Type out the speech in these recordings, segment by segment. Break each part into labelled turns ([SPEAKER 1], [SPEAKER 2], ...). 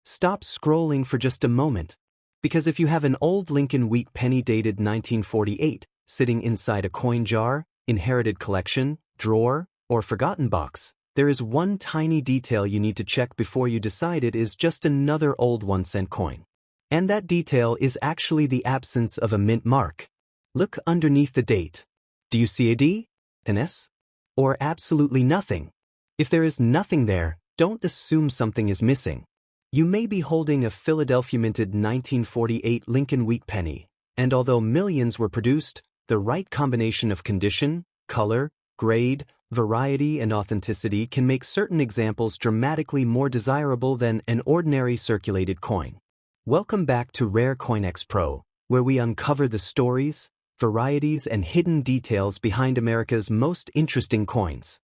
[SPEAKER 1] Stop scrolling for just a moment. Because if you have an old Lincoln wheat penny dated 1948 sitting inside a coin jar, inherited collection, drawer, or forgotten box, there is one tiny detail you need to check before you decide it is just another old 1-cent coin. And that detail is actually the absence of a mint mark. Look underneath the date. Do you see a D, an S, or absolutely nothing? If there is nothing there, don't assume something is missing. You may be holding a Philadelphia minted 1948 Lincoln wheat penny, and although millions were produced, the right combination of condition, color, grade, variety, and authenticity can make certain examples dramatically more desirable than an ordinary circulated coin. Welcome back to Rare CoinX PRO, where we uncover the stories, varieties, and hidden details behind America's most interesting coins.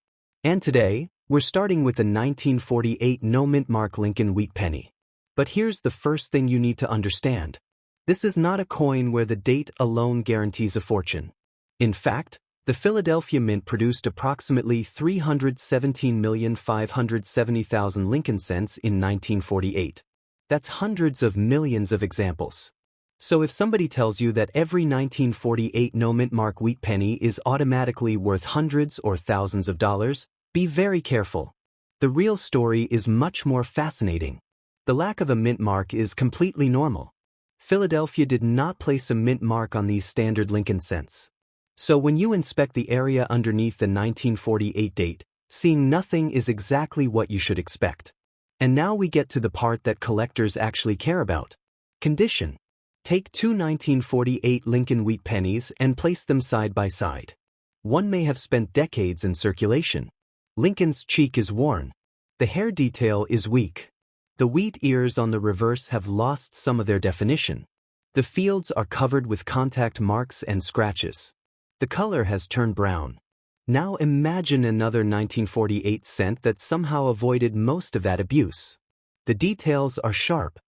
[SPEAKER 1] And today, we're starting with the 1948 no-mint mark Lincoln wheat penny. But here's the first thing you need to understand. This is not a coin where the date alone guarantees a fortune. In fact, the Philadelphia Mint produced approximately 317,570,000 Lincoln cents in 1948. That's hundreds of millions of examples. So if somebody tells you that every 1948 no-mint mark wheat penny is automatically worth hundreds or thousands of dollars, be very careful. The real story is much more fascinating. The lack of a mint mark is completely normal. Philadelphia did not place a mint mark on these standard Lincoln cents. So when you inspect the area underneath the 1948 date, seeing nothing is exactly what you should expect. And now we get to the part that collectors actually care about. Condition. Take two 1948 Lincoln wheat pennies and place them side by side. One may have spent decades in circulation. Lincoln's cheek is worn. The hair detail is weak. The wheat ears on the reverse have lost some of their definition. The fields are covered with contact marks and scratches. The color has turned brown. Now imagine another 1948 cent that somehow avoided most of that abuse. The details are sharp.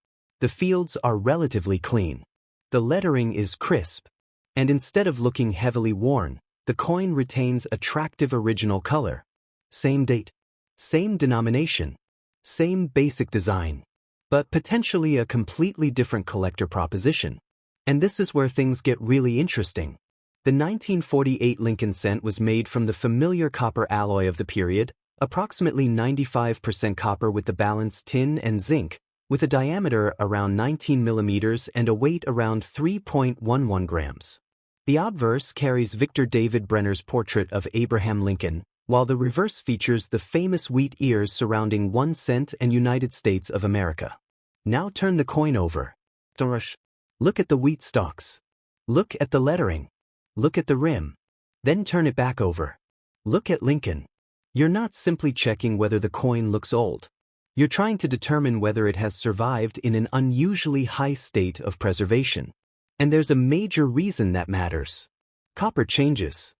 [SPEAKER 1] The fields are relatively clean. The lettering is crisp. And instead of looking heavily worn, the coin retains attractive original color. Same date, same denomination, same basic design, but potentially a completely different collector proposition. And this is where things get really interesting. The 1948 Lincoln cent was made from the familiar copper alloy of the period, approximately 95% copper with the balance tin and zinc, with a diameter around 19 millimeters and a weight around 3.11 grams. The obverse carries Victor David Brenner's portrait of Abraham Lincoln, while the reverse features the famous wheat ears surrounding 1 cent and United States of America. Now turn the coin over. Look at the wheat stalks. Look at the lettering. Look at the rim. Then turn it back over. Look at Lincoln. You're not simply checking whether the coin looks old. You're trying to determine whether it has survived in an unusually high state of preservation. And there's a major reason that matters. Copper changes.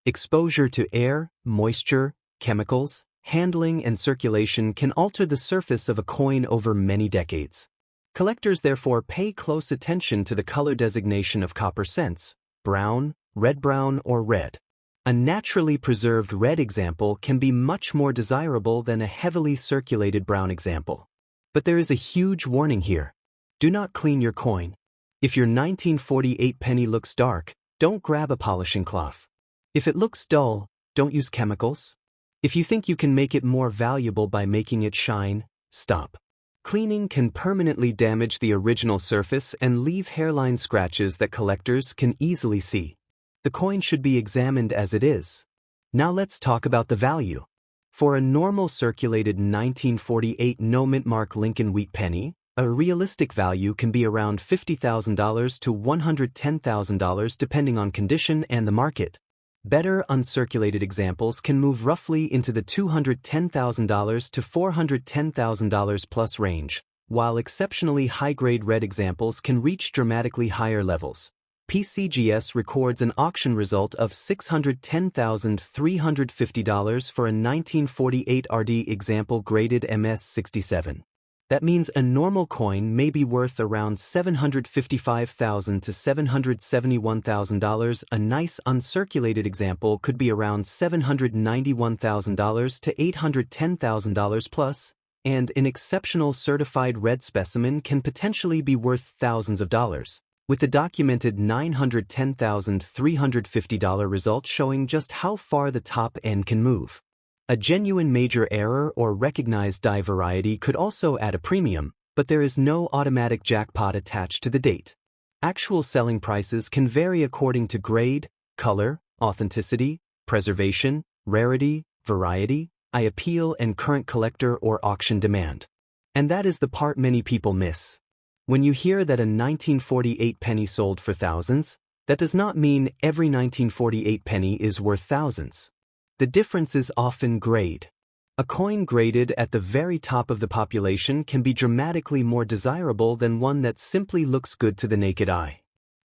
[SPEAKER 1] Exposure to air, moisture, chemicals, handling, and circulation can alter the surface of a coin over many decades. Collectors therefore pay close attention to the color designation of copper cents: brown, red-brown, or red. A naturally preserved red example can be much more desirable than a heavily circulated brown example. But there is a huge warning here. Do not clean your coin. If your 1948 penny looks dark, don't grab a polishing cloth. If it looks dull, don't use chemicals. If you think you can make it more valuable by making it shine, stop. Cleaning can permanently damage the original surface and leave hairline scratches that collectors can easily see. The coin should be examined as it is. Now let's talk about the value. For a normal circulated 1948 no-mint mark Lincoln wheat penny, a realistic value can be around $50,000 to $110,000 depending on condition and the market. Better uncirculated examples can move roughly into the $210,000 to $410,000 plus range, while exceptionally high-grade red examples can reach dramatically higher levels. PCGS records an auction result of $610,350 for a 1948 RD example graded MS67. That means a normal coin may be worth around $755,000 to $771,000. A nice uncirculated example could be around $791,000 to $810,000 plus, and an exceptional certified red specimen can potentially be worth thousands of dollars, with the documented $910,350 result showing just how far the top end can move. A genuine major error or recognized die variety could also add a premium, but there is no automatic jackpot attached to the date. Actual selling prices can vary according to grade, color, authenticity, preservation, rarity, variety, eye appeal, and current collector or auction demand. And that is the part many people miss. When you hear that a 1948 penny sold for thousands, that does not mean every 1948 penny is worth thousands. The difference is often grade. A coin graded at the very top of the population can be dramatically more desirable than one that simply looks good to the naked eye.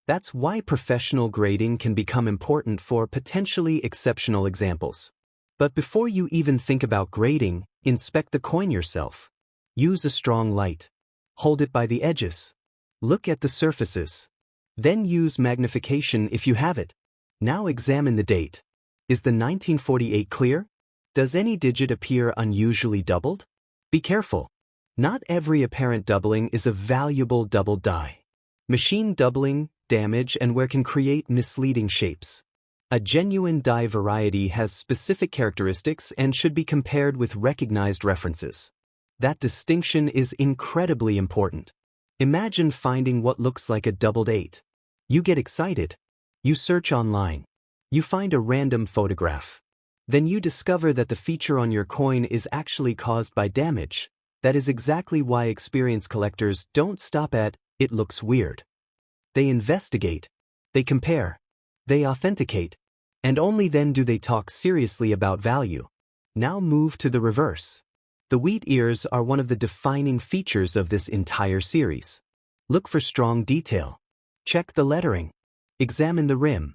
[SPEAKER 1] That's why professional grading can become important for potentially exceptional examples. But before you even think about grading, inspect the coin yourself. Use a strong light. Hold it by the edges. Look at the surfaces. Then use magnification if you have it. Now examine the date. Is the 1948 clear? Does any digit appear unusually doubled? Be careful. Not every apparent doubling is a valuable doubled die. Machine doubling, damage, and wear can create misleading shapes. A genuine die variety has specific characteristics and should be compared with recognized references. That distinction is incredibly important. Imagine finding what looks like a doubled 8. You get excited. You search online. You find a random photograph. Then you discover that the feature on your coin is actually caused by damage. That is exactly why experienced collectors don't stop at, "It looks weird." They investigate. They compare. They authenticate. And only then do they talk seriously about value. Now move to the reverse. The wheat ears are one of the defining features of this entire series. Look for strong detail. Check the lettering. Examine the rim.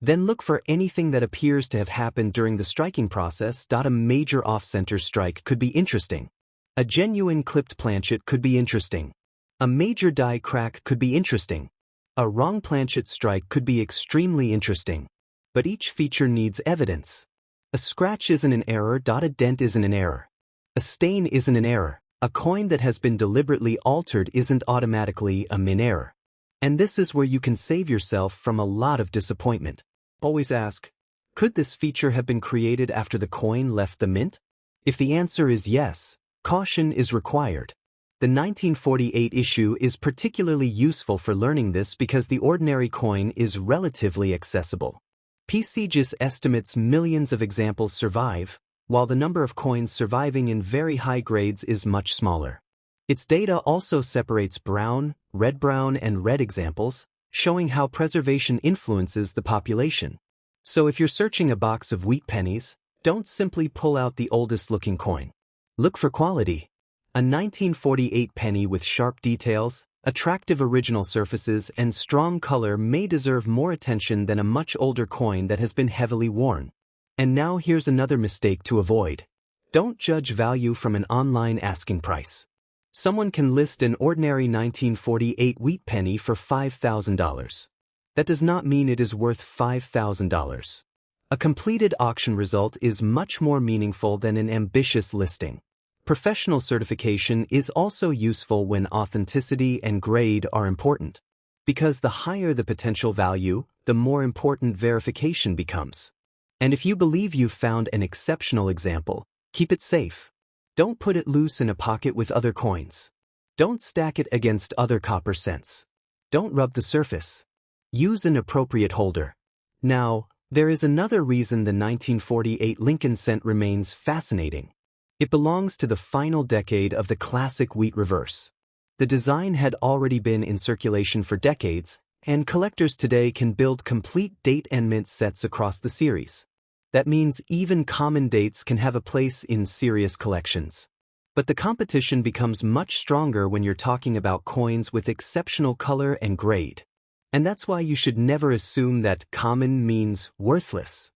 [SPEAKER 1] Then look for anything that appears to have happened during the striking process. A major off-center strike could be interesting. A genuine clipped planchet could be interesting. A major die crack could be interesting. A wrong planchet strike could be extremely interesting. But each feature needs evidence. A scratch isn't an error. A dent isn't an error. A stain isn't an error. A coin that has been deliberately altered isn't automatically a min error. And this is where you can save yourself from a lot of disappointment. Always ask, could this feature have been created after the coin left the mint? If the answer is yes, caution is required. The 1948 issue is particularly useful for learning this because the ordinary coin is relatively accessible. PCGIS estimates millions of examples survive, while the number of coins surviving in very high grades is much smaller. Its data also separates brown, red-brown, and red examples, showing how preservation influences the population. So if you're searching a box of wheat pennies, don't simply pull out the oldest-looking coin. Look for quality. A 1948 penny with sharp details, attractive original surfaces, and strong color may deserve more attention than a much older coin that has been heavily worn. And now here's another mistake to avoid. Don't judge value from an online asking price. Someone can list an ordinary 1948 wheat penny for $5,000. That does not mean it is worth $5,000. A completed auction result is much more meaningful than an ambitious listing. Professional certification is also useful when authenticity and grade are important. Because the higher the potential value, the more important verification becomes. And if you believe you've found an exceptional example, keep it safe. Don't put it loose in a pocket with other coins. Don't stack it against other copper cents. Don't rub the surface. Use an appropriate holder. Now, there is another reason the 1948 Lincoln cent remains fascinating. It belongs to the final decade of the classic wheat reverse. The design had already been in circulation for decades, and collectors today can build complete date and mint sets across the series. That means even common dates can have a place in serious collections. But the competition becomes much stronger when you're talking about coins with exceptional color and grade. And that's why you should never assume that common means worthless.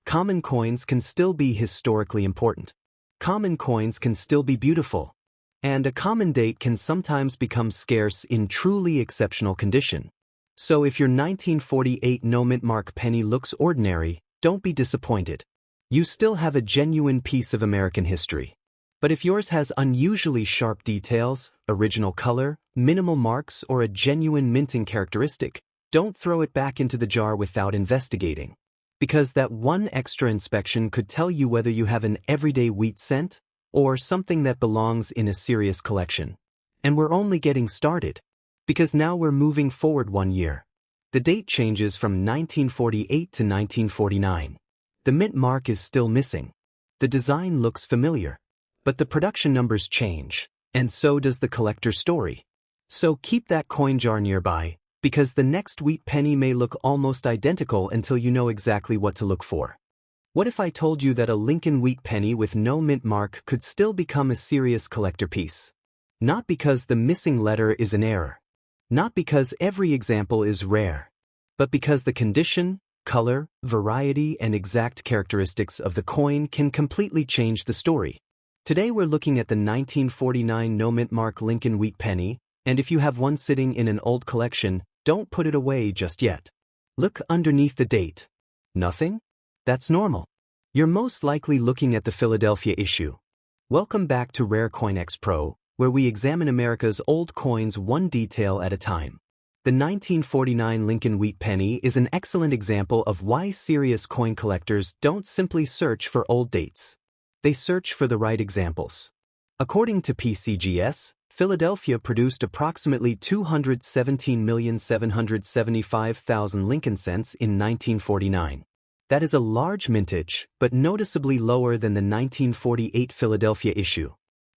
[SPEAKER 1] Common coins can still be historically important. Common coins can still be beautiful. And a common date can sometimes become scarce in truly exceptional condition. So if your 1948 no mint mark penny looks ordinary, don't be disappointed. You still have a genuine piece of American history. But if yours has unusually sharp details, original color, minimal marks, or a genuine minting characteristic, don't throw it back into the jar without investigating. Because that one extra inspection could tell you whether you have an everyday wheat cent or something that belongs in a serious collection. And we're only getting started. Because now we're moving forward 1 year. The date changes from 1948 to 1949. The mint mark is still missing. The design looks familiar. But the production numbers change, and so does the collector's story. So keep that coin jar nearby, because the next wheat penny may look almost identical until you know exactly what to look for. What if I told you that a Lincoln wheat penny with no mint mark could still become a serious collector piece? Not because the missing letter is an error. Not because every example is rare. But because the condition, color, variety, and exact characteristics of the coin can completely change the story. Today we're looking at the 1949 no mint mark Lincoln wheat penny, and if you have one sitting in an old collection, don't put it away just yet. Look underneath the date. Nothing? That's normal. You're most likely looking at the Philadelphia issue. Welcome back to Rare CoinX PRO, where we examine America's old coins one detail at a time. The 1949 Lincoln wheat penny is an excellent example of why serious coin collectors don't simply search for old dates. They search for the right examples. According to PCGS, Philadelphia produced approximately 217,775,000 Lincoln cents in 1949. That is a large mintage, but noticeably lower than the 1948 Philadelphia issue.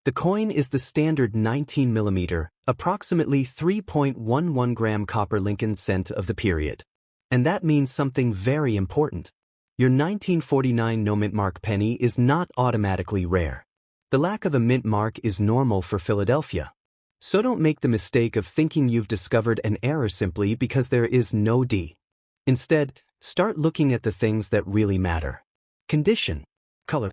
[SPEAKER 1] The coin is the standard 19mm, approximately 3.11 gram copper Lincoln cent of the period. And that means something very important. Your 1949 no mint mark penny is not automatically rare. The lack of a mint mark is normal for Philadelphia. So don't make the mistake of thinking you've discovered an error simply because there is no D. Instead, start looking at the things that really matter. Condition, color,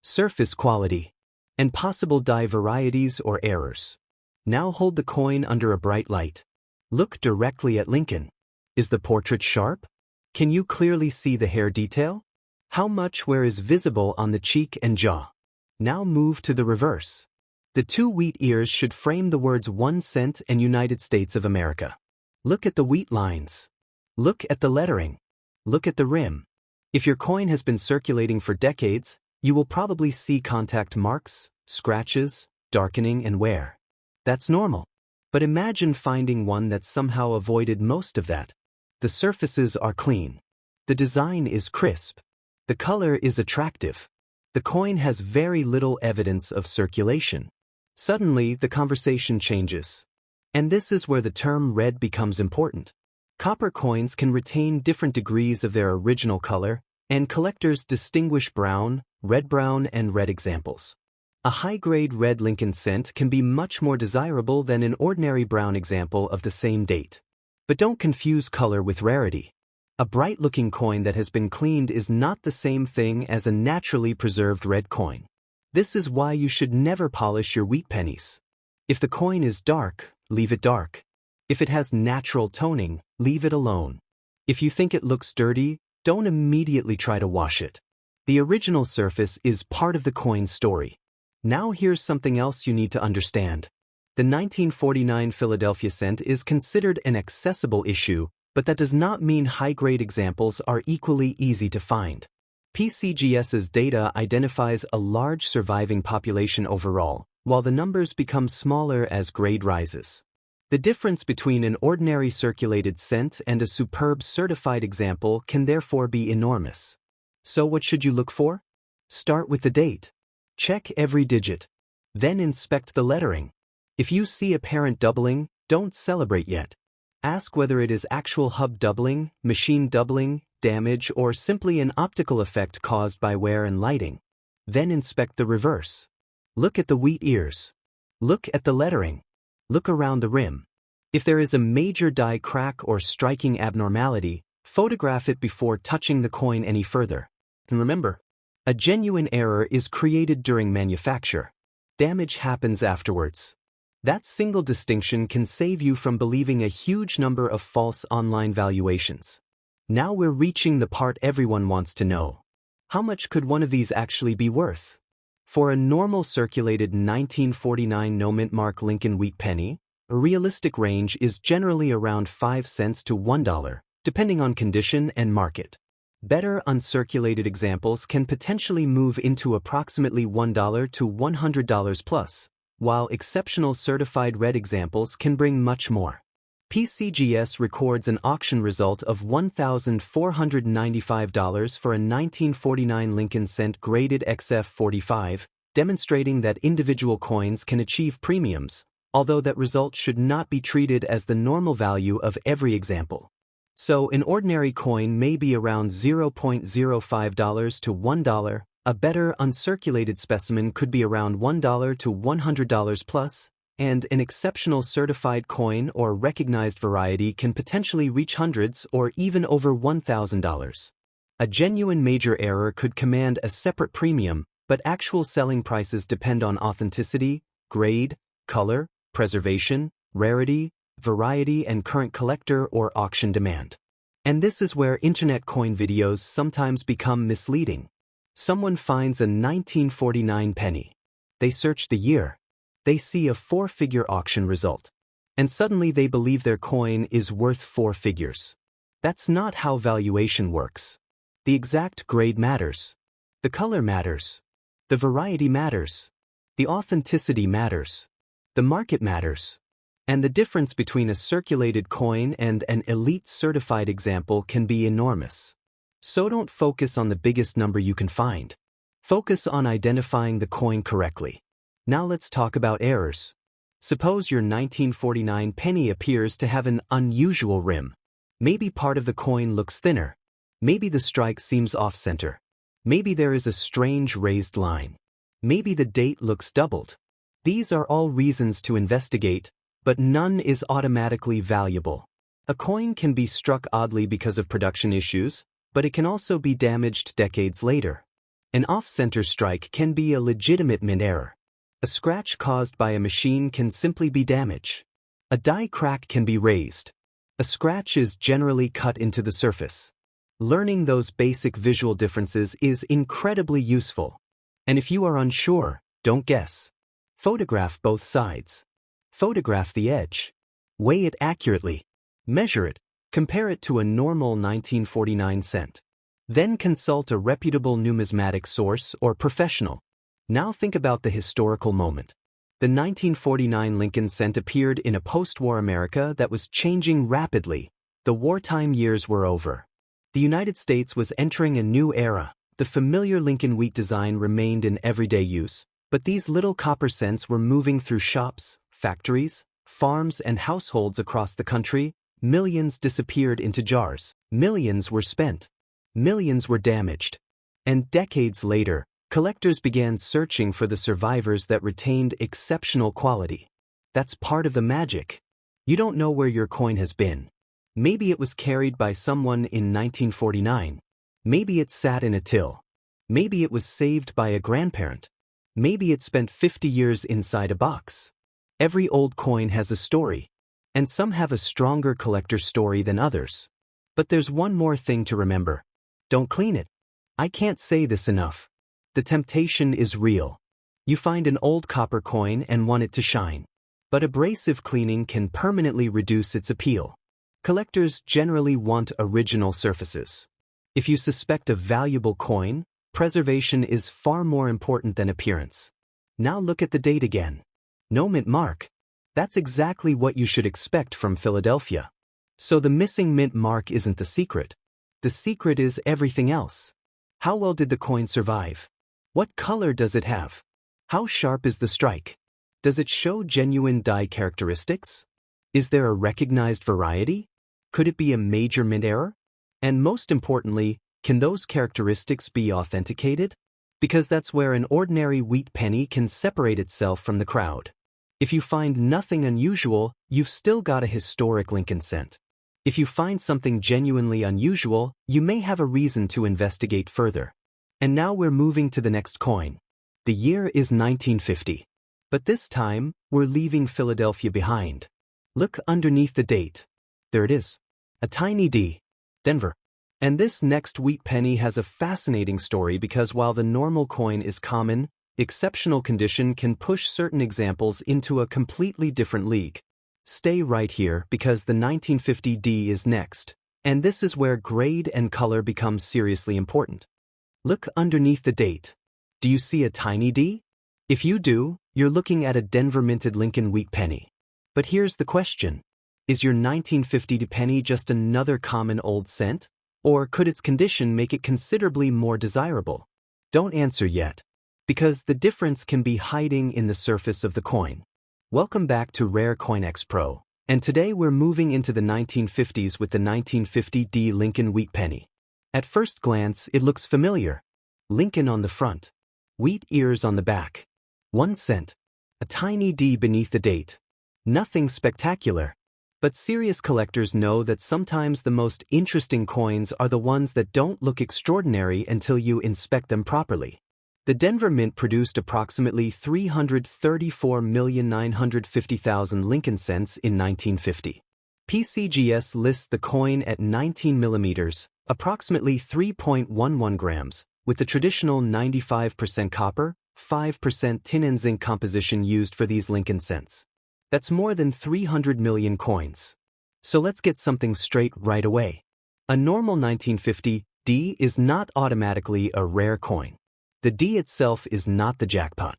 [SPEAKER 1] surface quality, and possible die varieties or errors. Now hold the coin under a bright light. Look directly at Lincoln. Is the portrait sharp? Can you clearly see the hair detail? How much wear is visible on the cheek and jaw? Now move to the reverse. The two wheat ears should frame the words 1 cent and United States of America. Look at the wheat lines. Look at the lettering. Look at the rim. If your coin has been circulating for decades, you will probably see contact marks, scratches, darkening, and wear. That's normal. But imagine finding one that somehow avoided most of that. The surfaces are clean. The design is crisp. The color is attractive. The coin has very little evidence of circulation. Suddenly, the conversation changes. And this is where the term red becomes important. Copper coins can retain different degrees of their original color, and collectors distinguish brown, red-brown, and red examples. A high-grade red Lincoln cent can be much more desirable than an ordinary brown example of the same date. But don't confuse color with rarity. A bright-looking coin that has been cleaned is not the same thing as a naturally preserved red coin. This is why you should never polish your wheat pennies. If the coin is dark, leave it dark. If it has natural toning, leave it alone. If you think it looks dirty, don't immediately try to wash it. The original surface is part of the coin's story. Now here's something else you need to understand. The 1949 Philadelphia cent is considered an accessible issue, but that does not mean high-grade examples are equally easy to find. PCGS's data identifies a large surviving population overall, while the numbers become smaller as grade rises. The difference between an ordinary circulated cent and a superb certified example can therefore be enormous. So what should you look for? Start with the date. Check every digit. Then inspect the lettering. If you see apparent doubling, don't celebrate yet. Ask whether it is actual hub doubling, machine doubling, damage, or simply an optical effect caused by wear and lighting. Then inspect the reverse. Look at the wheat ears. Look at the lettering. Look around the rim. If there is a major die crack or striking abnormality, photograph it before touching the coin any further. And remember, a genuine error is created during manufacture. Damage happens afterwards. That single distinction can save you from believing a huge number of false online valuations. Now we're reaching the part everyone wants to know. How much could one of these actually be worth? For a normal circulated 1949 no-mint mark Lincoln wheat penny, a realistic range is generally around 5 cents to $1, depending on condition and market. Better uncirculated examples can potentially move into approximately $1 to $100 plus, while exceptional certified red examples can bring much more. PCGS records an auction result of $1,495 for a 1949 Lincoln cent graded XF45, demonstrating that individual coins can achieve premiums, although that result should not be treated as the normal value of every example. So an ordinary coin may be around $0.05 to $1, a better uncirculated specimen could be around $1 to $100 plus, and an exceptional certified coin or recognized variety can potentially reach hundreds or even over $1,000. A genuine major error could command a separate premium, but actual selling prices depend on authenticity, grade, color, preservation, rarity, variety, and current collector or auction demand. And this is where internet coin videos sometimes become misleading. Someone finds a 1949 penny. They search the year. They see a 4-figure auction result. And suddenly they believe their coin is worth 4 figures. That's not how valuation works. The exact grade matters. The color matters. The variety matters. The authenticity matters. The market matters. And the difference between a circulated coin and an elite certified example can be enormous. So don't focus on the biggest number you can find. Focus on identifying the coin correctly. Now let's talk about errors. Suppose your 1949 penny appears to have an unusual rim. Maybe part of the coin looks thinner. Maybe the strike seems off-center. Maybe there is a strange raised line. Maybe the date looks doubled. These are all reasons to investigate, but none is automatically valuable. A coin can be struck oddly because of production issues, but it can also be damaged decades later. An off-center strike can be a legitimate mint error. A scratch caused by a machine can simply be damage. A die crack can be raised. A scratch is generally cut into the surface. Learning those basic visual differences is incredibly useful. And if you are unsure, don't guess. Photograph both sides. Photograph the edge. Weigh it accurately. Measure it. Compare it to a normal 1949 cent. Then consult a reputable numismatic source or professional. Now think about the historical moment. The 1949 Lincoln cent appeared in a post-war America that was changing rapidly. The wartime years were over. The United States was entering a new era. The familiar Lincoln wheat design remained in everyday use, but these little copper cents were moving through shops, factories, farms, and households across the country. Millions disappeared into jars. Millions were spent. Millions were damaged. And decades later, collectors began searching for the survivors that retained exceptional quality. That's part of the magic. You don't know where your coin has been. Maybe it was carried by someone in 1949. Maybe it sat in a till. Maybe it was saved by a grandparent. Maybe it spent 50 years inside a box. Every old coin has a story. And some have a stronger collector story than others. But there's one more thing to remember. Don't clean it. I can't say this enough. The temptation is real. You find an old copper coin and want it to shine. But abrasive cleaning can permanently reduce its appeal. Collectors generally want original surfaces. If you suspect a valuable coin, preservation is far more important than appearance. Now look at the date again. No mint mark. That's exactly what you should expect from Philadelphia. So the missing mint mark isn't the secret. The secret is everything else. How well did the coin survive? What color does it have? How sharp is the strike? Does it show genuine die characteristics? Is there a recognized variety? Could it be a major mint error? And most importantly, can those characteristics be authenticated? Because that's where an ordinary wheat penny can separate itself from the crowd. If you find nothing unusual, you've still got a historic Lincoln cent. If you find something genuinely unusual, you may have a reason to investigate further. And now we're moving to the next coin. The year is 1950. But this time, we're leaving Philadelphia behind. Look underneath the date. There it is. A tiny D. Denver. And this next wheat penny has a fascinating story because while the normal coin is common, Exceptional condition can push certain examples into a completely different league. Stay right here because the 1950D is next, and this is where grade and color become seriously important. Look underneath the date. Do you see a tiny D? If you do, you're looking at a Denver minted Lincoln wheat penny. But here's the question. Is your 1950D penny just another common old cent? Or could its condition make it considerably more desirable? Don't answer yet, because the difference can be hiding in the surface of the coin. Welcome back to Rare CoinX PRO, and today we're moving into the 1950s with the 1950D Lincoln wheat penny. At first glance, it looks familiar. Lincoln on the front, wheat ears on the back. 1 cent, a tiny D beneath the date. Nothing spectacular. But serious collectors know that sometimes the most interesting coins are the ones that don't look extraordinary until you inspect them properly. The Denver Mint produced approximately 334,950,000 Lincoln cents in 1950. PCGS lists the coin at 19 millimeters, approximately 3.11 grams, with the traditional 95% copper, 5% tin and zinc composition used for these Lincoln cents. That's more than 300 million coins. So let's get something straight right away. A normal 1950D is not automatically a rare coin. The D itself is not the jackpot.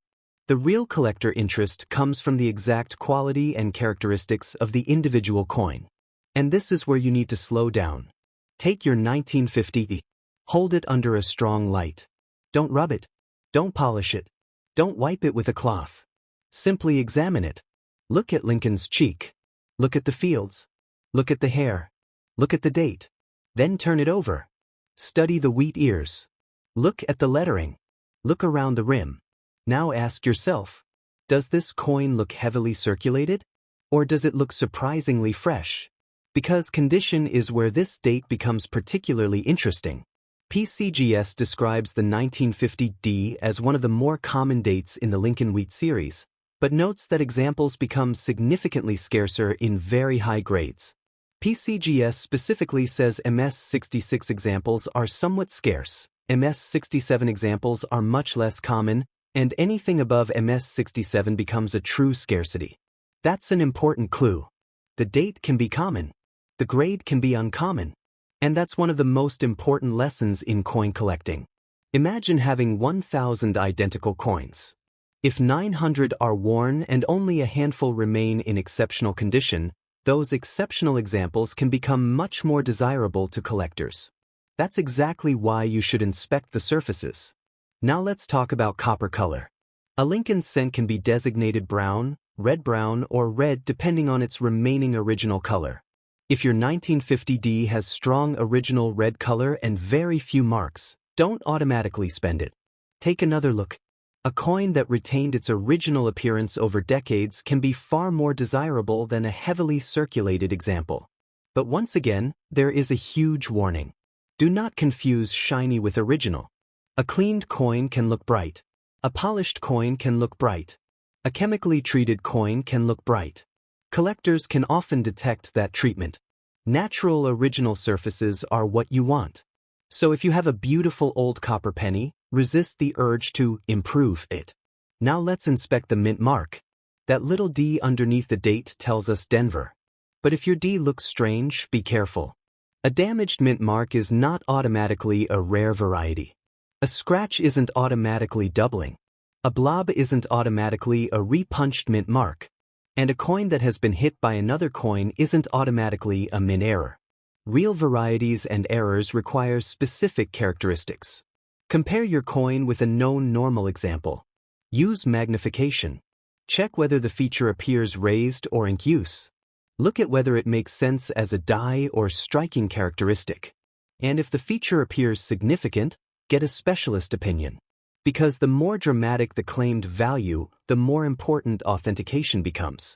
[SPEAKER 1] The real collector interest comes from the exact quality and characteristics of the individual coin. And this is where you need to slow down. Take your 1950D. Hold it under a strong light. Don't rub it. Don't polish it. Don't wipe it with a cloth. Simply examine it. Look at Lincoln's cheek. Look at the fields. Look at the hair. Look at the date. Then turn it over. Study the wheat ears. Look at the lettering. Look around the rim. Now ask yourself, does this coin look heavily circulated? Or does it look surprisingly fresh? Because condition is where this date becomes particularly interesting. PCGS describes the 1950D as one of the more common dates in the Lincoln wheat series, but notes that examples become significantly scarcer in very high grades. PCGS specifically says MS66 examples are somewhat scarce, MS67 examples are much less common, and anything above MS67 becomes a true scarcity. That's an important clue. The date can be common. The grade can be uncommon. And that's one of the most important lessons in coin collecting. Imagine having 1,000 identical coins. If 900 are worn and only a handful remain in exceptional condition, those exceptional examples can become much more desirable to collectors. That's exactly why you should inspect the surfaces. Now let's talk about copper color. A Lincoln cent can be designated brown, red-brown, or red depending on its remaining original color. If your 1950D has strong original red color and very few marks, don't automatically spend it. Take another look. A coin that retained its original appearance over decades can be far more desirable than a heavily circulated example. But once again, there is a huge warning. Do not confuse shiny with original. A cleaned coin can look bright. A polished coin can look bright. A chemically treated coin can look bright. Collectors can often detect that treatment. Natural original surfaces are what you want. So if you have a beautiful old copper penny, resist the urge to improve it. Now let's inspect the mint mark. That little D underneath the date tells us Denver. But if your D looks strange, be careful. A damaged mint mark is not automatically a rare variety. A scratch isn't automatically doubling. A blob isn't automatically a repunched mint mark. And a coin that has been hit by another coin isn't automatically a mint error. Real varieties and errors require specific characteristics. Compare your coin with a known normal example. Use magnification. Check whether the feature appears raised or in use. Look at whether it makes sense as a die or striking characteristic. And if the feature appears significant, get a specialist opinion. Because the more dramatic the claimed value, the more important authentication becomes.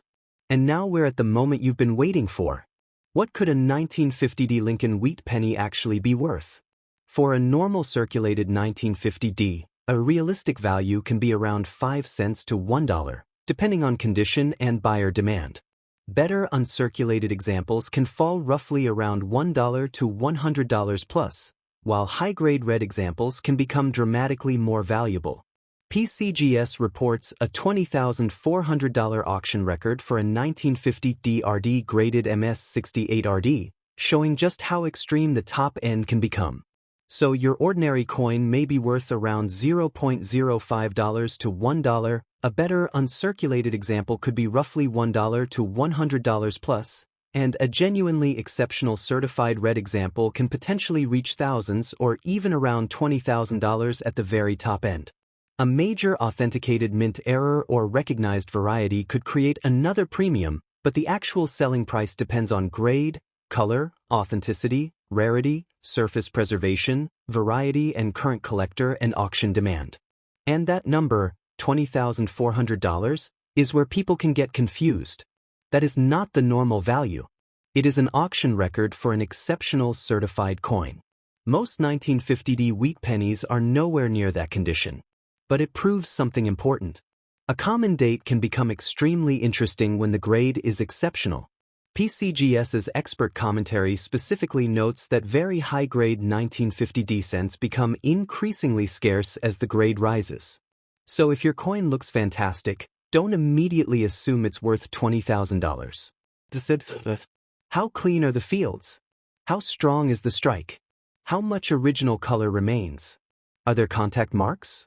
[SPEAKER 1] And now we're at the moment you've been waiting for. What could a 1950D Lincoln wheat penny actually be worth? For a normal circulated 1950D, a realistic value can be around 5 cents to $1, depending on condition and buyer demand. Better uncirculated examples can fall roughly around $1 to $100 plus, while high-grade red examples can become dramatically more valuable. PCGS reports a $20,400 auction record for a 1950 DRD graded MS68RD, showing just how extreme the top end can become. So your ordinary coin may be worth around $0.05 to $1. A better uncirculated example could be roughly $1 to $100 plus, and a genuinely exceptional certified red example can potentially reach thousands or even around $20,000 at the very top end. A major authenticated mint error or recognized variety could create another premium, but the actual selling price depends on grade, color, authenticity, rarity, surface preservation, variety, and current collector and auction demand. And that number, $20,400, is where people can get confused. That is not the normal value. It is an auction record for an exceptional certified coin. Most 1950D wheat pennies are nowhere near that condition. But it proves something important. A common date can become extremely interesting when the grade is exceptional. PCGS's expert commentary specifically notes that very high-grade 1950D cents become increasingly scarce as the grade rises. So if your coin looks fantastic, don't immediately assume it's worth $20,000. How clean are the fields? How strong is the strike? How much original color remains? Are there contact marks?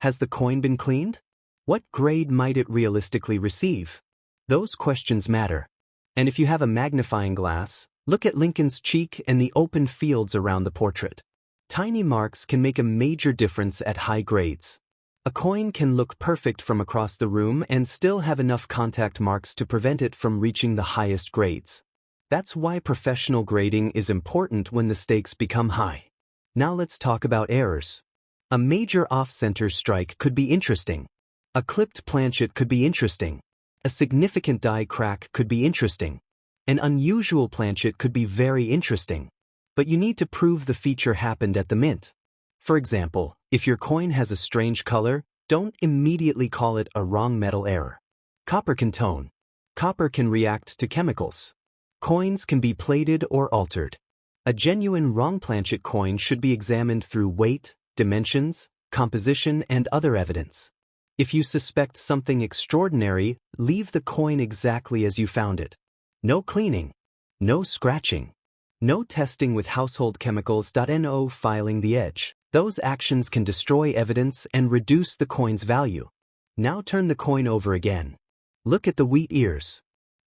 [SPEAKER 1] Has the coin been cleaned? What grade might it realistically receive? Those questions matter. And if you have a magnifying glass, look at Lincoln's cheek and the open fields around the portrait. Tiny marks can make a major difference at high grades. A coin can look perfect from across the room and still have enough contact marks to prevent it from reaching the highest grades. That's why professional grading is important when the stakes become high. Now let's talk about errors. A major off-center strike could be interesting. A clipped planchet could be interesting. A significant die crack could be interesting. An unusual planchet could be very interesting. But you need to prove the feature happened at the mint. For example, if your coin has a strange color, don't immediately call it a wrong metal error. Copper can tone. Copper can react to chemicals. Coins can be plated or altered. A genuine wrong planchet coin should be examined through weight, dimensions, composition, and other evidence. If you suspect something extraordinary, leave the coin exactly as you found it. No cleaning. No scratching. No testing with household chemicals. No filing the edge. Those actions can destroy evidence and reduce the coin's value. Now turn the coin over again. Look at the wheat ears.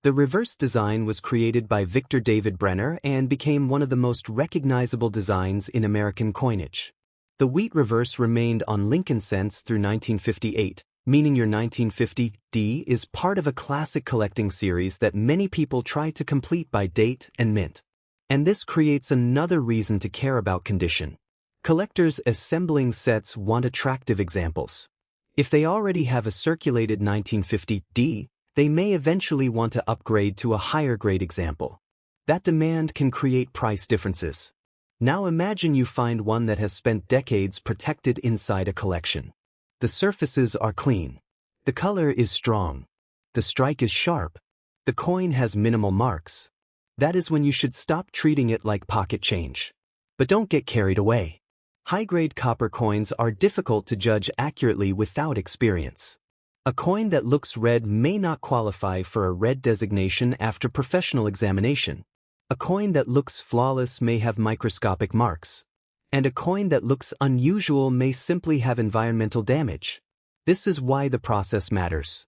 [SPEAKER 1] The reverse design was created by Victor David Brenner and became one of the most recognizable designs in American coinage. The wheat reverse remained on Lincoln cents through 1958, meaning your 1950D is part of a classic collecting series that many people try to complete by date and mint. And this creates another reason to care about condition. Collectors assembling sets want attractive examples. If they already have a circulated 1950D, they may eventually want to upgrade to a higher grade example. That demand can create price differences. Now imagine you find one that has spent decades protected inside a collection. The surfaces are clean. The color is strong. The strike is sharp. The coin has minimal marks. That is when you should stop treating it like pocket change. But don't get carried away. High-grade copper coins are difficult to judge accurately without experience. A coin that looks red may not qualify for a red designation after professional examination. A coin that looks flawless may have microscopic marks. And a coin that looks unusual may simply have environmental damage. This is why the process matters.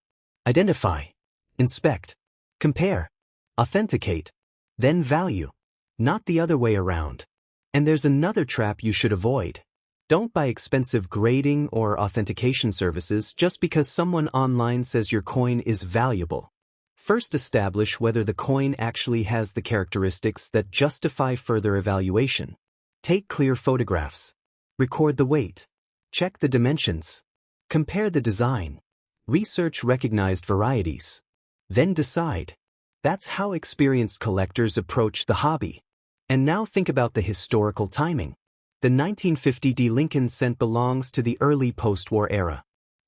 [SPEAKER 1] Identify, inspect, compare, authenticate, then value. Not the other way around. And there's another trap you should avoid. Don't buy expensive grading or authentication services just because someone online says your coin is valuable. First, establish whether the coin actually has the characteristics that justify further evaluation. Take clear photographs. Record the weight. Check the dimensions. Compare the design. Research recognized varieties. Then decide. That's how experienced collectors approach the hobby. And now think about the historical timing. The 1950D Lincoln cent belongs to the early post-war era.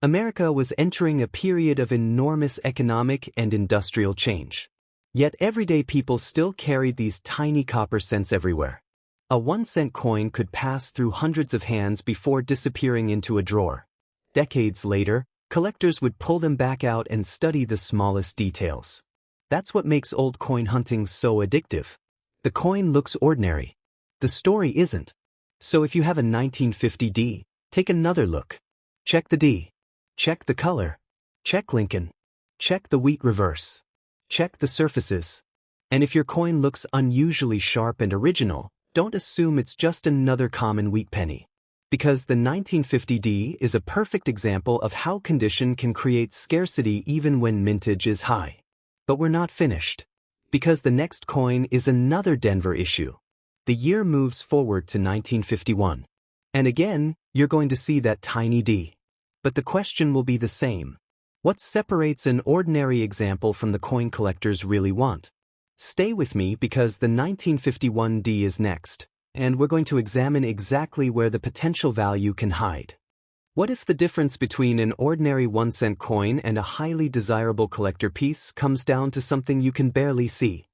[SPEAKER 1] America was entering a period of enormous economic and industrial change. Yet everyday people still carried these tiny copper cents everywhere. A 1-cent coin could pass through hundreds of hands before disappearing into a drawer. Decades later, collectors would pull them back out and study the smallest details. That's what makes old coin hunting so addictive. The coin looks ordinary. The story isn't. So if you have a 1950 D, take another look. Check the D. Check the color. Check Lincoln. Check the wheat reverse. Check the surfaces. And if your coin looks unusually sharp and original, don't assume it's just another common wheat penny. Because the 1950 D is a perfect example of how condition can create scarcity even when mintage is high. But we're not finished. Because the next coin is another Denver issue. The year moves forward to 1951. And again, you're going to see that tiny D. But the question will be the same. What separates an ordinary example from the coin collectors really want? Stay with me because the 1951 D is next, and we're going to examine exactly where the potential value can hide. What if the difference between an ordinary 1-cent coin and a highly desirable collector piece comes down to something you can barely see?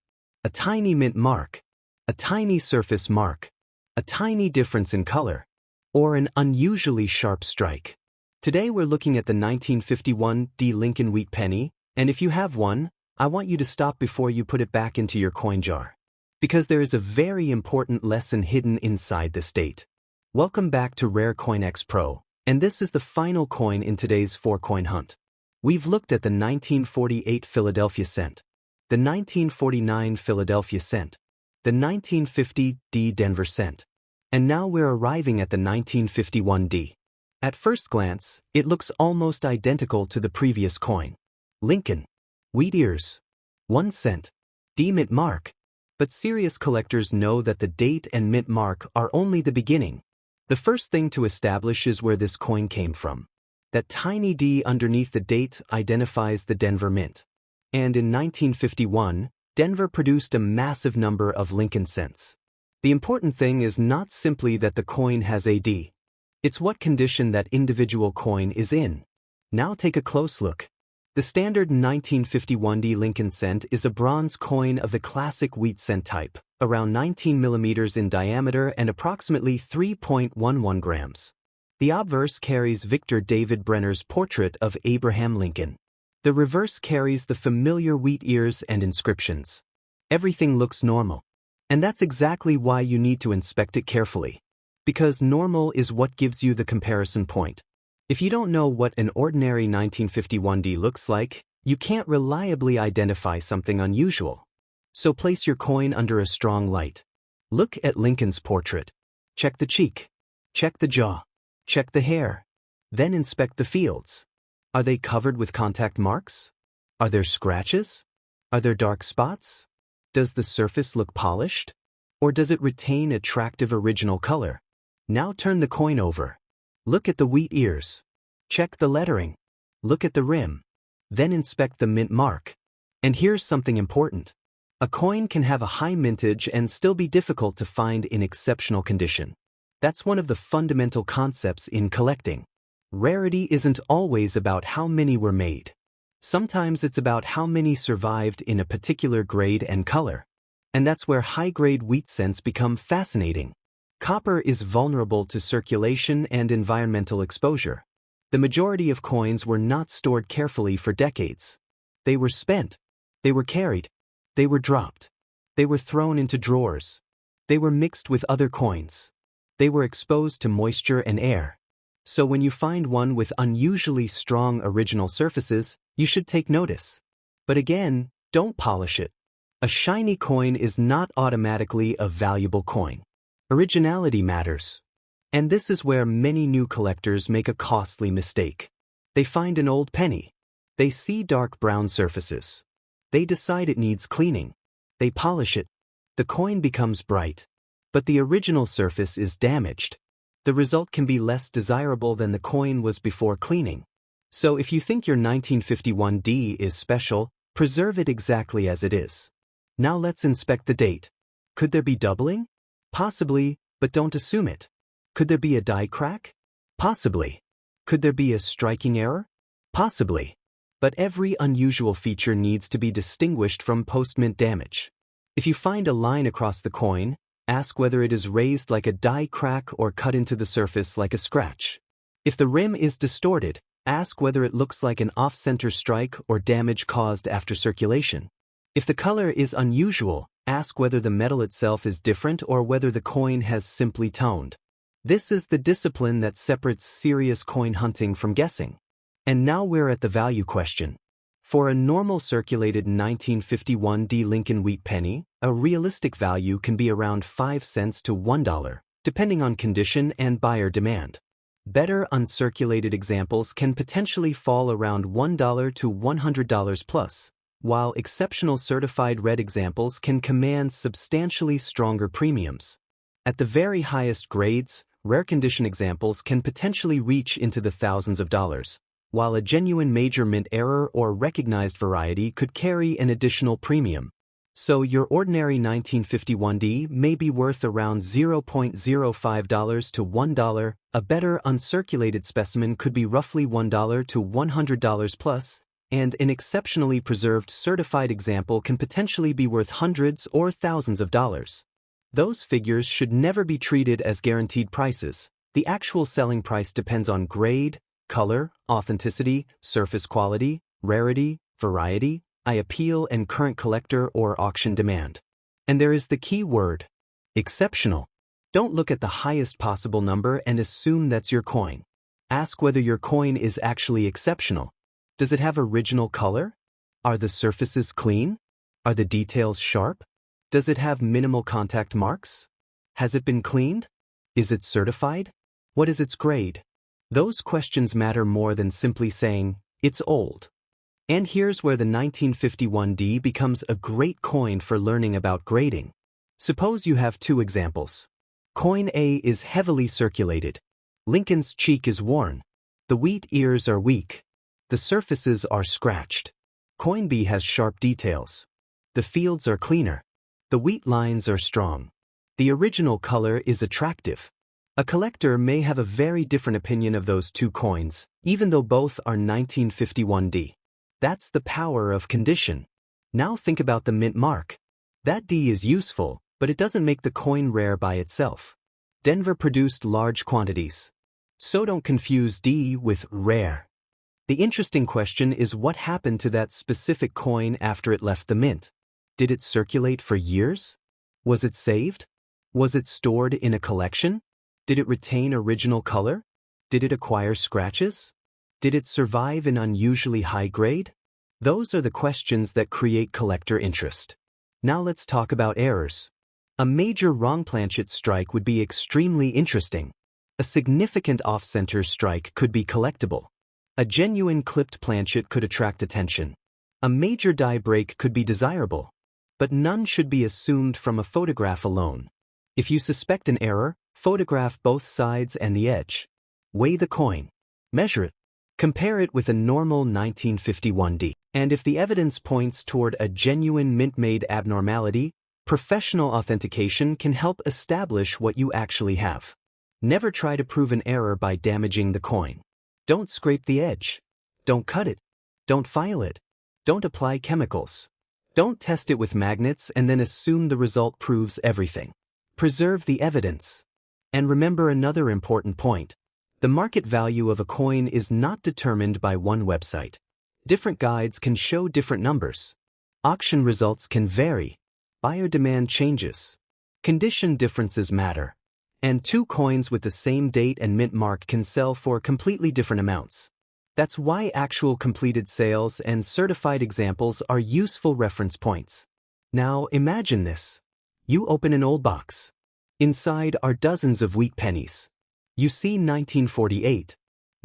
[SPEAKER 1] A tiny mint mark, a tiny surface mark, a tiny difference in color, or an unusually sharp strike? Today we're looking at the 1951 D Lincoln wheat penny, and if you have one, I want you to stop before you put it back into your coin jar. Because there is a very important lesson hidden inside this date. Welcome back to Rare CoinX PRO, and this is the final coin in today's 4-coin hunt. We've looked at the 1948 Philadelphia cent, the 1949 Philadelphia cent, the 1950 D Denver cent, and now we're arriving at the 1951 D. At first glance, it looks almost identical to the previous coin. Lincoln. Wheat ears. 1 cent. D mint mark. But serious collectors know that the date and mint mark are only the beginning. The first thing to establish is where this coin came from. That tiny D underneath the date identifies the Denver mint. And in 1951, Denver produced a massive number of Lincoln cents. The important thing is not simply that the coin has a D. It's what condition that individual coin is in. Now take a close look. The standard 1951 D Lincoln cent is a bronze coin of the classic wheat cent type, around 19 millimeters in diameter and approximately 3.11 grams. The obverse carries Victor David Brenner's portrait of Abraham Lincoln. The reverse carries the familiar wheat ears and inscriptions. Everything looks normal. And that's exactly why you need to inspect it carefully. Because normal is what gives you the comparison point. If you don't know what an ordinary 1951 D looks like, you can't reliably identify something unusual. So place your coin under a strong light. Look at Lincoln's portrait. Check the cheek. Check the jaw. Check the hair. Then inspect the fields. Are they covered with contact marks? Are there scratches? Are there dark spots? Does the surface look polished? Or does it retain attractive original color? Now turn the coin over. Look at the wheat ears. Check the lettering. Look at the rim. Then inspect the mint mark. And here's something important. A coin can have a high mintage and still be difficult to find in exceptional condition. That's one of the fundamental concepts in collecting. Rarity isn't always about how many were made. Sometimes it's about how many survived in a particular grade and color. And that's where high-grade wheat cents become fascinating. Copper is vulnerable to circulation and environmental exposure. The majority of coins were not stored carefully for decades. They were spent. They were carried. They were dropped. They were thrown into drawers. They were mixed with other coins. They were exposed to moisture and air. So when you find one with unusually strong original surfaces, you should take notice. But again, don't polish it. A shiny coin is not automatically a valuable coin. Originality matters. And this is where many new collectors make a costly mistake. They find an old penny. They see dark brown surfaces. They decide it needs cleaning. They polish it. The coin becomes bright. But the original surface is damaged. The result can be less desirable than the coin was before cleaning. So if you think your 1951 D is special, preserve it exactly as it is. Now let's inspect the date. Could there be doubling? Possibly, but don't assume it. Could there be a die crack? Possibly. Could there be a striking error? Possibly. But every unusual feature needs to be distinguished from post-mint damage. If you find a line across the coin, ask whether it is raised like a die crack or cut into the surface like a scratch. If the rim is distorted, ask whether it looks like an off-center strike or damage caused after circulation. If the color is unusual, ask whether the metal itself is different or whether the coin has simply toned. This is the discipline that separates serious coin hunting from guessing. And now we're at the value question. For a normal circulated 1951 D Lincoln wheat penny, a realistic value can be around 5 cents to $1, depending on condition and buyer demand. Better uncirculated examples can potentially fall around $1 to $100 plus, while exceptional certified red examples can command substantially stronger premiums. At the very highest grades, rare condition examples can potentially reach into the thousands of dollars, while a genuine major mint error or recognized variety could carry an additional premium. So your ordinary 1951D may be worth around $0.05 to $1, a better uncirculated specimen could be roughly $1 to $100 plus, and an exceptionally preserved certified example can potentially be worth hundreds or thousands of dollars. Those figures should never be treated as guaranteed prices. The actual selling price depends on grade, color, authenticity, surface quality, rarity, variety, eye appeal, and current collector or auction demand. And there is the key word: exceptional. Don't look at the highest possible number and assume that's your coin. Ask whether your coin is actually exceptional. Does it have original color? Are the surfaces clean? Are the details sharp? Does it have minimal contact marks? Has it been cleaned? Is it certified? What is its grade? Those questions matter more than simply saying, it's old. And here's where the 1951D becomes a great coin for learning about grading. Suppose you have two examples. Coin A is heavily circulated. Lincoln's cheek is worn. The wheat ears are weak. The surfaces are scratched. Coin B has sharp details. The fields are cleaner. The wheat lines are strong. The original color is attractive. A collector may have a very different opinion of those two coins, even though both are 1951D. That's the power of condition. Now think about the mint mark. That D is useful, but it doesn't make the coin rare by itself. Denver produced large quantities. So don't confuse D with rare. The interesting question is what happened to that specific coin after it left the mint. Did it circulate for years? Was it saved? Was it stored in a collection? Did it retain original color? Did it acquire scratches? Did it survive an unusually high grade? Those are the questions that create collector interest. Now let's talk about errors. A major wrong planchet strike would be extremely interesting. A significant off-center strike could be collectible. A genuine clipped planchet could attract attention. A major die break could be desirable. But none should be assumed from a photograph alone. If you suspect an error, photograph both sides and the edge. Weigh the coin. Measure it. Compare it with a normal 1951D. And if the evidence points toward a genuine mint-made abnormality, professional authentication can help establish what you actually have. Never try to prove an error by damaging the coin. Don't scrape the edge. Don't cut it. Don't file it. Don't apply chemicals. Don't test it with magnets and then assume the result proves everything. Preserve the evidence. And remember another important point. The market value of a coin is not determined by one website. Different guides can show different numbers. Auction results can vary. Buyer demand changes. Condition differences matter. And two coins with the same date and mint mark can sell for completely different amounts. That's why actual completed sales and certified examples are useful reference points. Now imagine this. You open an old box. Inside are dozens of wheat pennies. You see 1948,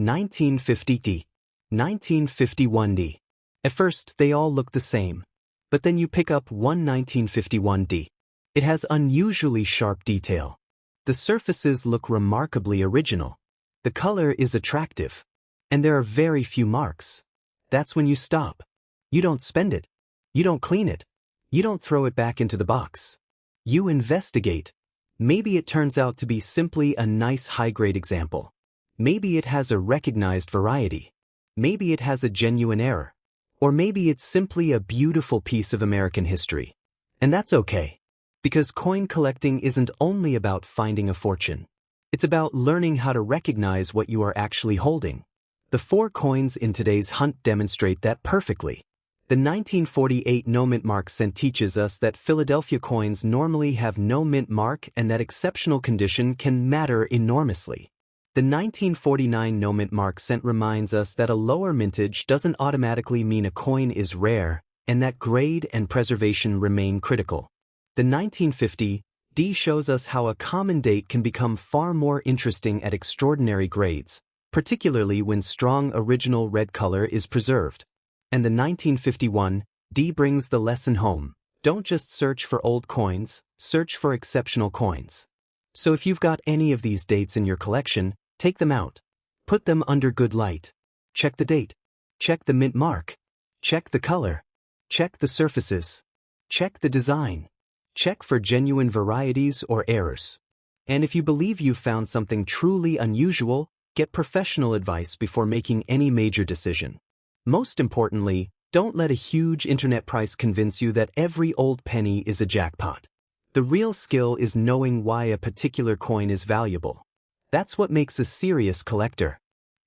[SPEAKER 1] 1950D, 1951D. At first, they all look the same. But then you pick up one 1951D. It has unusually sharp detail. The surfaces look remarkably original. The color is attractive. And there are very few marks. That's when you stop. You don't spend it. You don't clean it. You don't throw it back into the box. You investigate. Maybe it turns out to be simply a nice high-grade example. Maybe it has a recognized variety. Maybe it has a genuine error. Or maybe it's simply a beautiful piece of American history. And that's okay. Because coin collecting isn't only about finding a fortune. It's about learning how to recognize what you are actually holding. The 4 coins in today's hunt demonstrate that perfectly. The 1948 no mint mark cent teaches us that Philadelphia coins normally have no mint mark and that exceptional condition can matter enormously. The 1949 no mint mark cent reminds us that a lower mintage doesn't automatically mean a coin is rare, and that grade and preservation remain critical. The 1950 D shows us how a common date can become far more interesting at extraordinary grades, particularly when strong original red color is preserved. And the 1951 D brings the lesson home. Don't just search for old coins, search for exceptional coins. So if you've got any of these dates in your collection, take them out. Put them under good light. Check the date. Check the mint mark. Check the color. Check the surfaces. Check the design. Check for genuine varieties or errors. And if you believe you've found something truly unusual, get professional advice before making any major decision. Most importantly, don't let a huge internet price convince you that every old penny is a jackpot. The real skill is knowing why a particular coin is valuable. That's what makes a serious collector.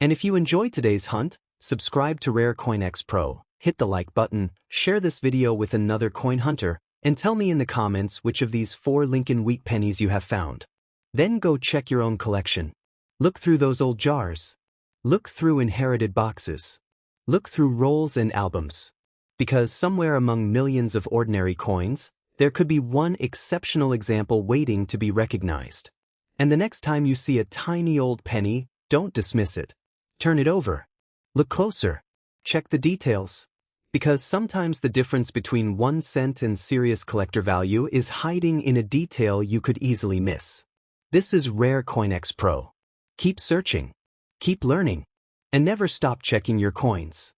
[SPEAKER 1] And if you enjoyed today's hunt, subscribe to Rare CoinX PRO, hit the like button, share this video with another coin hunter, and tell me in the comments which of these 4 Lincoln wheat pennies you have found. Then go check your own collection. Look through those old jars. Look through inherited boxes. Look through rolls and albums. Because somewhere among millions of ordinary coins, there could be one exceptional example waiting to be recognized. And the next time you see a tiny old penny, don't dismiss it. Turn it over. Look closer. Check the details. Because sometimes the difference between 1 cent and serious collector value is hiding in a detail you could easily miss. This is Rare CoinX PRO. Keep searching. Keep learning. And never stop checking your coins.